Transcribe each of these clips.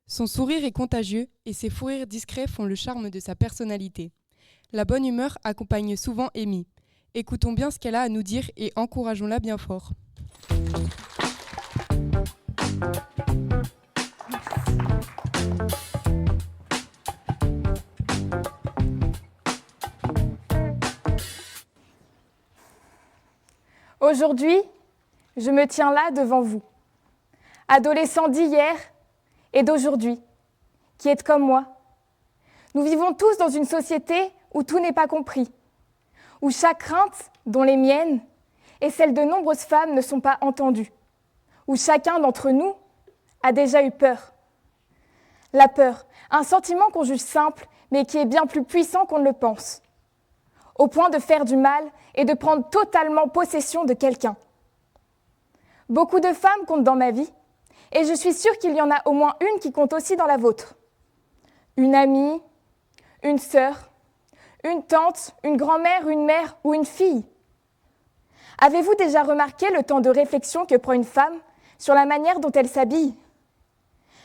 Son sourire est contagieux et ses fous rires discrets font le charme de sa personnalité. La bonne humeur accompagne souvent Amy. Écoutons bien ce qu'elle a à nous dire et encourageons-la bien fort. Aujourd'hui, je me tiens là devant vous, adolescent d'hier et d'aujourd'hui, qui êtes comme moi. Nous vivons tous dans une société où tout n'est pas compris, où chaque crainte, dont les miennes et celles de nombreuses femmes, ne sont pas entendues, où chacun d'entre nous a déjà eu peur. La peur, un sentiment qu'on juge simple, mais qui est bien plus puissant qu'on ne le pense, au point de faire du mal et de prendre totalement possession de quelqu'un. Beaucoup de femmes comptent dans ma vie, et je suis sûre qu'il y en a au moins une qui compte aussi dans la vôtre. Une amie, une sœur, une tante, une grand-mère, une mère ou une fille. Avez-vous déjà remarqué le temps de réflexion que prend une femme sur la manière dont elle s'habille ?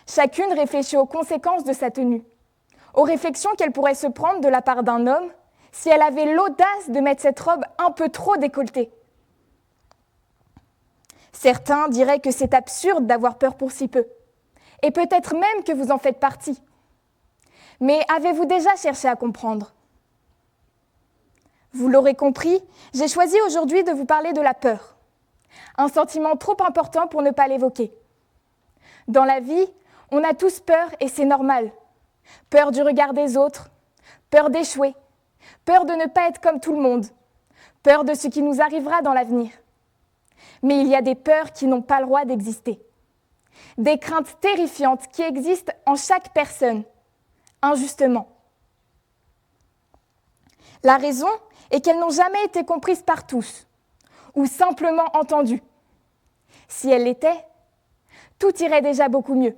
Chacune réfléchit aux conséquences de sa tenue, aux réflexions qu'elle pourrait se prendre de la part d'un homme si elle avait l'audace de mettre cette robe un peu trop décolletée. Certains diraient que c'est absurde d'avoir peur pour si peu, et peut-être même que vous en faites partie. Mais avez-vous déjà cherché à comprendre ? Vous l'aurez compris, j'ai choisi aujourd'hui de vous parler de la peur, un sentiment trop important pour ne pas l'évoquer. Dans la vie, on a tous peur et c'est normal. Peur du regard des autres, peur d'échouer, peur de ne pas être comme tout le monde, peur de ce qui nous arrivera dans l'avenir. Mais il y a des peurs qui n'ont pas le droit d'exister. Des craintes terrifiantes qui existent en chaque personne, injustement. La raison est qu'elles n'ont jamais été comprises par tous, ou simplement entendues. Si elles l'étaient, tout irait déjà beaucoup mieux.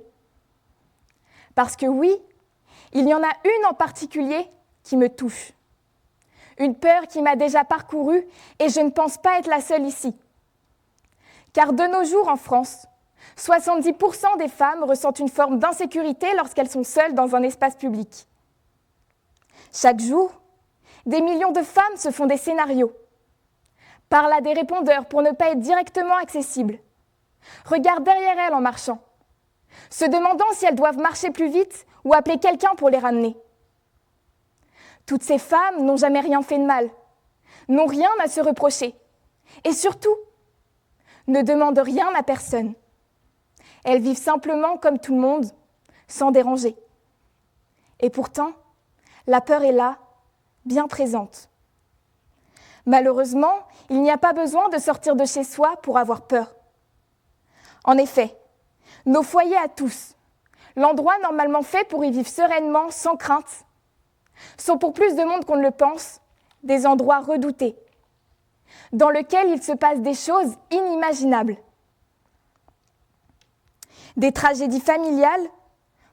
Parce que oui, il y en a une en particulier qui me touche. Une peur qui m'a déjà parcourue et je ne pense pas être la seule ici. Car de nos jours en France, 70% des femmes ressentent une forme d'insécurité lorsqu'elles sont seules dans un espace public. Chaque jour, des millions de femmes se font des scénarios, parlent à des répondeurs pour ne pas être directement accessibles, regardent derrière elles en marchant, se demandant si elles doivent marcher plus vite ou appeler quelqu'un pour les ramener. Toutes ces femmes n'ont jamais rien fait de mal, n'ont rien à se reprocher, et surtout, ne demandent rien à personne. Elles vivent simplement comme tout le monde, sans déranger. Et pourtant, la peur est là, bien présente. Malheureusement, il n'y a pas besoin de sortir de chez soi pour avoir peur. En effet, nos foyers à tous, l'endroit normalement fait pour y vivre sereinement, sans crainte, sont pour plus de monde qu'on ne le pense, des endroits redoutés, dans lesquels il se passe des choses inimaginables. Des tragédies familiales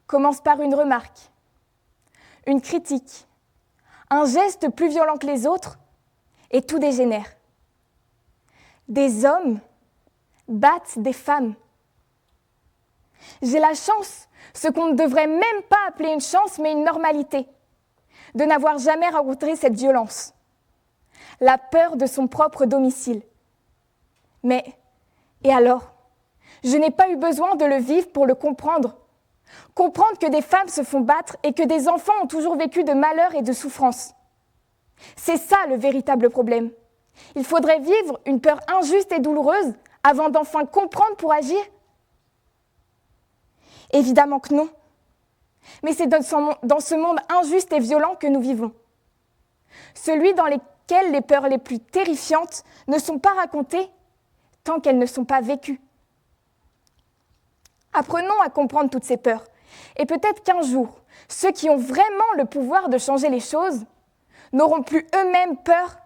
commencent par une remarque, une critique, un geste plus violent que les autres, et tout dégénère. Des hommes battent des femmes. J'ai la chance, ce qu'on ne devrait même pas appeler une chance, mais une normalité, de n'avoir jamais rencontré cette violence. La peur de son propre domicile. Mais, et alors ? Je n'ai pas eu besoin de le vivre pour le comprendre. Comprendre que des femmes se font battre et que des enfants ont toujours vécu de malheur et de souffrance. C'est ça le véritable problème. Il faudrait vivre une peur injuste et douloureuse avant d'enfin comprendre pour agir ? Évidemment que non. Mais c'est dans ce monde injuste et violent que nous vivons. Celui dans lequel les peurs les plus terrifiantes ne sont pas racontées tant qu'elles ne sont pas vécues. Apprenons à comprendre toutes ces peurs. Et peut-être qu'un jour, ceux qui ont vraiment le pouvoir de changer les choses n'auront plus eux-mêmes peur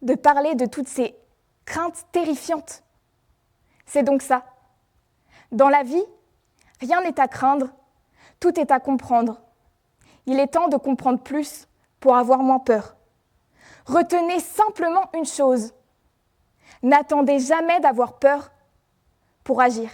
de parler de toutes ces craintes terrifiantes. C'est donc ça. Dans la vie, rien n'est à craindre, tout est à comprendre. Il est temps de comprendre plus pour avoir moins peur. Retenez simplement une chose. N'attendez jamais d'avoir peur pour agir.